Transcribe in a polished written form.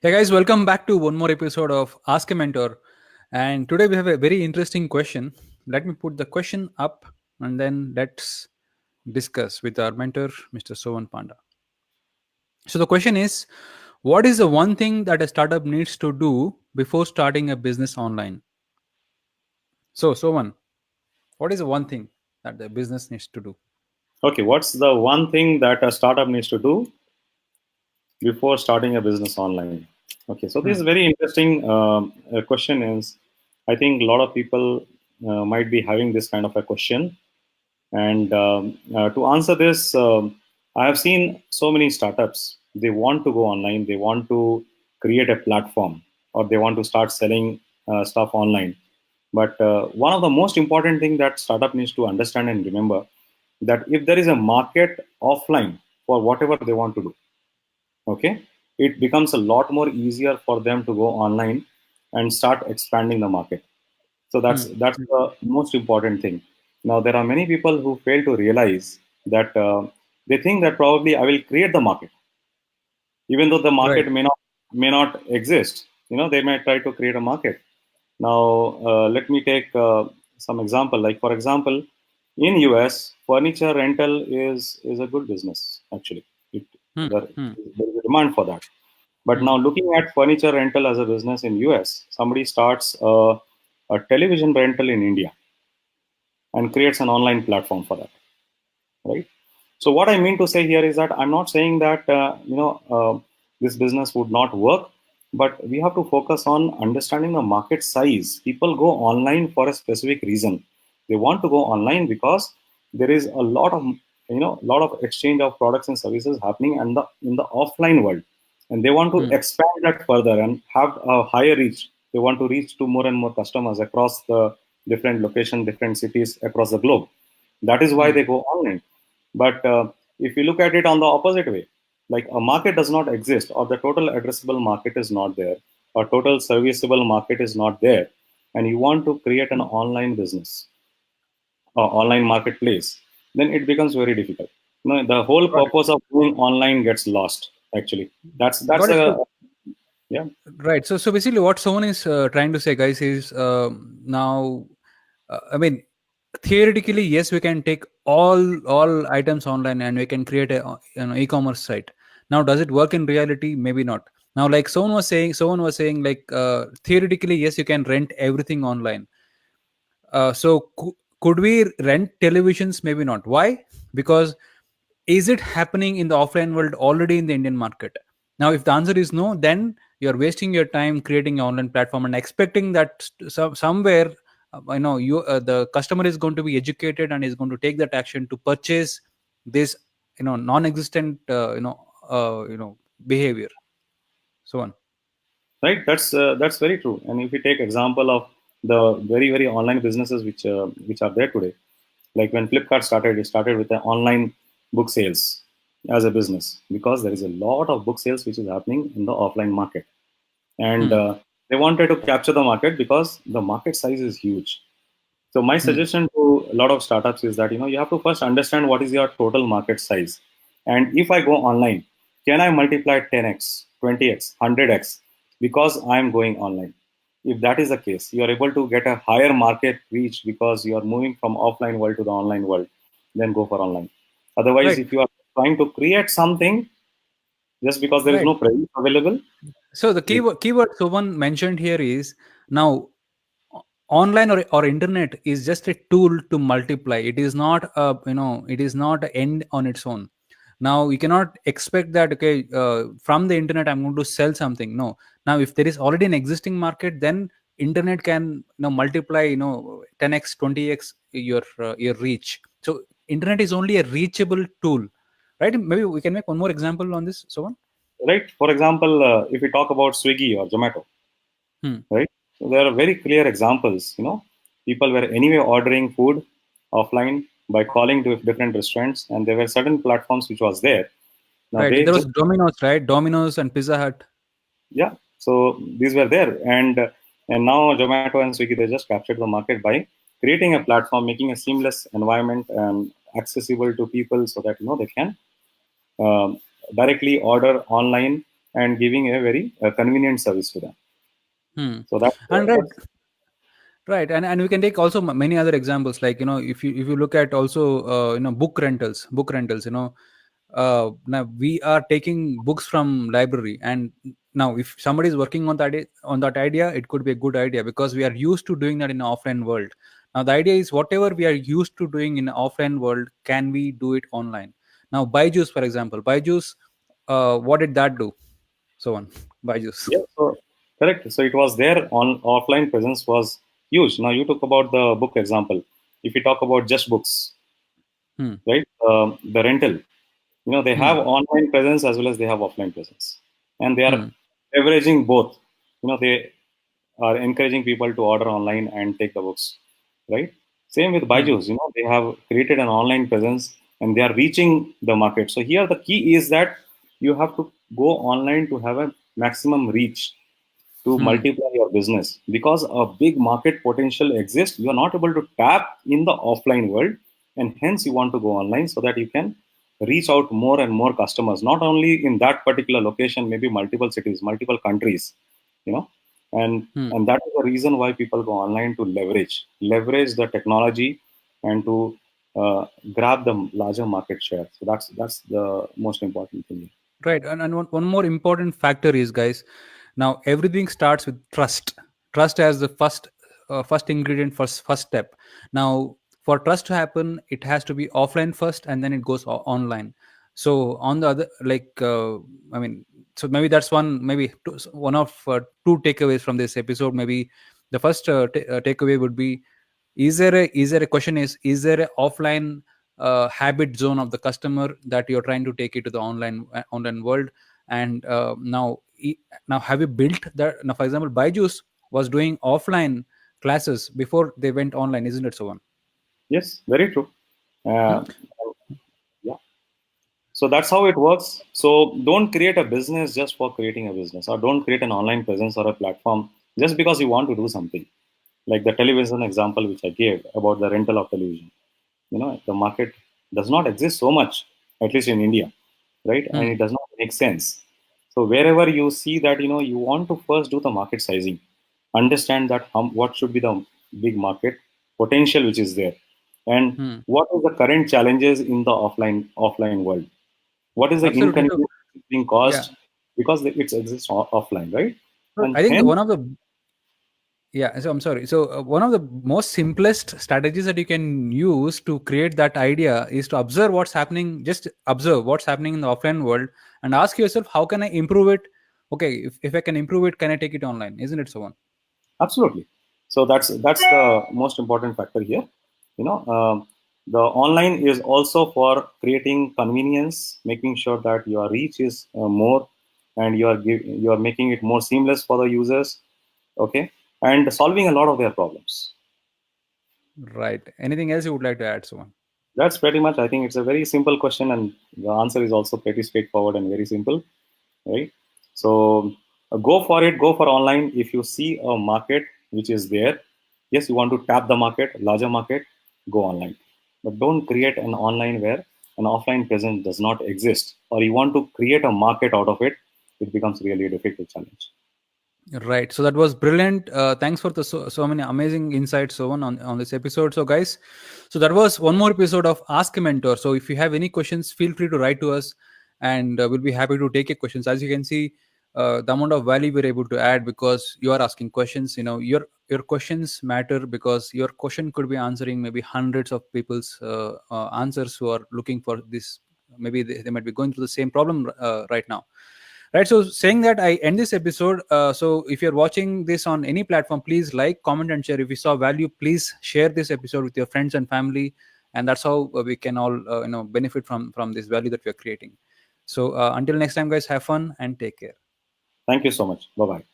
Hey guys, welcome back to one more episode of Askamentor. And today we have a very interesting question. Let me put the question up and then let's discuss with our mentor, Mr. SOVAN Panda. So the question is, what is the one thing that a startup needs to do before starting a business online? So SOVAN, what is the one thing that the business needs to do? Okay, what's the one thing that a startup needs to do before starting a business online? Okay, so this is Hmm. very interesting question. Is I think a lot of people might be having this kind of a question, and to answer this, I have seen so many startups. They want to go online. They want to create a platform, or they want to start selling stuff online. But one of the most important thing that startup needs to understand and remember that if there is a market offline for whatever they want to do, okay, it becomes a lot more easier for them to go online and start expanding the market. So that's Hmm. that's Hmm. the most important thing. Now there are many people who fail to realize that they think that probably I will create the market, even though the Right. market may not exist. They may try to create a market. Now let me take some example. Like for example, in US, furniture rental is a good business actually. it, Hmm. there, Hmm. there is a demand for that. But Hmm. now looking at furniture rental as a business in US, somebody starts a television rental in India and creates an online platform for that, right? So what I mean to say here is that I'm not saying that this business would not work, but we have to focus on understanding the market size. People go online for a specific reason. They want to go online because there is a lot of exchange of products and services happening in the offline world, and they want to Hmm. expand that further and have a higher reach. They want to reach to more and more customers across the different locations, different cities across the globe. That is why Hmm. they go online. But if you look at it on the opposite way, like a market does not exist, or the total addressable market is not there, or total serviceable market is not there, and you want to create an online business or online marketplace, then it becomes very difficult. The whole Got it. purpose of going online gets lost. Actually, that's Got it. a So yeah. right. So basically, what someone is trying to say, guys, is now. I mean, theoretically, yes, we can take all items online and we can create a e-commerce site. Now, does it work in reality? Maybe not. Now, like someone was saying, like theoretically, yes, you can rent everything online. Could we rent televisions? Maybe not. Why? Because is it happening in the offline world already in the Indian market? Now, if the answer is no, then you're wasting your time creating an online platform and expecting that somewhere, the customer is going to be educated and is going to take that action to purchase this, non-existent, behavior, so on. Right, that's very true. And if you take example of the very very online businesses which are there today, like when Flipkart started, it started with the online book sales as a business, because there is a lot of book sales which is happening in the offline market. And Hmm. they wanted to capture the market because the market size is huge. So my Hmm. suggestion to a lot of startups is that you have to first understand what is your total market size. And if I go online, can I multiply 10x, 20x, 100x because I'm going online? If that is the case, you are able to get a higher market reach because you are moving from offline world to the online world. Then go for online. Otherwise, Right. if you are trying to create something just because there is Right. no price available, So the it, keyword someone mentioned here is now online or internet is just a tool to multiply. It is not it is not an end on its own. Now you cannot expect that, okay, from the internet I'm going to sell something. No. Now if there is already an existing market, then internet can multiply 10x 20x your reach. So internet is only a reachable tool, right? Maybe we can make one more example on this, so on. right? For example, if we talk about Swiggy or Zomato, Hmm. right? So there are very clear examples. People were anyway ordering food offline by calling to different restaurants, and there were certain platforms which was there. Now Right, they there was just Domino's, right? Domino's and Pizza Hut. yeah. So these were there, and now Zomato and Swiggy, they just captured the market by creating a platform, making a seamless environment accessible to people, so that they can um, directly order online and giving a very convenient service to them. Hmm. So that's And right, that's right, and we can take also many other examples, like if you look at also book rentals. Now we are taking books from library, and now if somebody is working on that idea, it could be a good idea because we are used to doing that in the offline world. Now the idea is whatever we are used to doing in the offline world, can we do it online? Now Byju's, for example, Byju's, what did that do? So on. Byju's. yeah. So correct. So it was there on offline presence was huge. Now you talk about the book example. If you talk about just books, Hmm. right? The rental, they have Hmm. online presence as well as they have offline presence, and they are Hmm. leveraging both. They are encouraging people to order online and take the books, right? Same with Hmm. Byju's. They have created an online presence and they are reaching the market. So here the key is that you have to go online to have a maximum reach to Hmm. multiply your business, because a big market potential exists. You are not able to tap in the offline world, and hence you want to go online so that you can reach out more and more customers, not only in that particular location, maybe multiple cities, multiple countries, you know and Hmm. and that is the reason why people go online, to leverage the technology and to grab the larger market share. So that's the most important thing. Right, and one more important factor is, guys, now everything starts with trust as the first ingredient, first step. Now for trust to happen, it has to be offline first, and then it goes online. So on the other, like, I mean, so maybe that's one of two takeaways from this episode. Maybe the first takeaway would be, is there a question is there a offline habit zone of the customer that you're trying to take it to the online world? And now have you built that? Now, for example, Byju's was doing offline classes before they went online, isn't it, so on? Yes, very true. Hmm? uh, yeah. So that's how it works. So don't create a business just for creating a business, or don't create an online presence or a platform just because you want to do something. Like the television example which I gave about the rental of television. The market does not exist so much, at least in India, right? And Hmm. it does not make sense. So wherever you see that, you want to first do the market sizing, understand that what should be the big market potential which is there, and Hmm. what is the current challenges in the offline world. What is the Absolutely. So inconvenience being yeah, caused because it exists offline, right? so And I think hence, one of the yeah, so I'm sorry. So one of the most simplest strategies that you can use to create that idea is to observe what's happening. Just observe what's happening in the offline world and ask yourself, how can I improve it? Okay, if I can improve it, can I take it online? Isn't it, so on? absolutely. So that's the most important factor here. You know, the online is also for creating convenience, making sure that your reach is more, and you are making it more seamless for the users. Okay, and solving a lot of their problems. Right. Anything else you would like to add, so on? That's pretty much. I think it's a very simple question, and the answer is also pretty straightforward and very simple, right? So go for it. Go for online. If you see a market which is there, yes, you want to tap the market, larger market, go online. But don't create an online where an offline presence does not exist, or you want to create a market out of it. It becomes really a difficult challenge. Right. So that was brilliant. Thanks for the so many amazing insights, so on this episode. So guys, so that was one more episode of Ask a Mentor. So if you have any questions, feel free to write to us, and we'll be happy to take your questions. As you can see, the amount of value we're able to add because you are asking questions. Your questions matter because your question could be answering maybe hundreds of people's answers who are looking for this. Maybe they might be going through the same problem right now. Right. So saying that, I end this episode. So if you're watching this on any platform, please like, comment, and share. If you saw value, please share this episode with your friends and family, and that's how we can all benefit from this value that we are creating. So until next time, guys, have fun and take care. Thank you so much. Bye bye.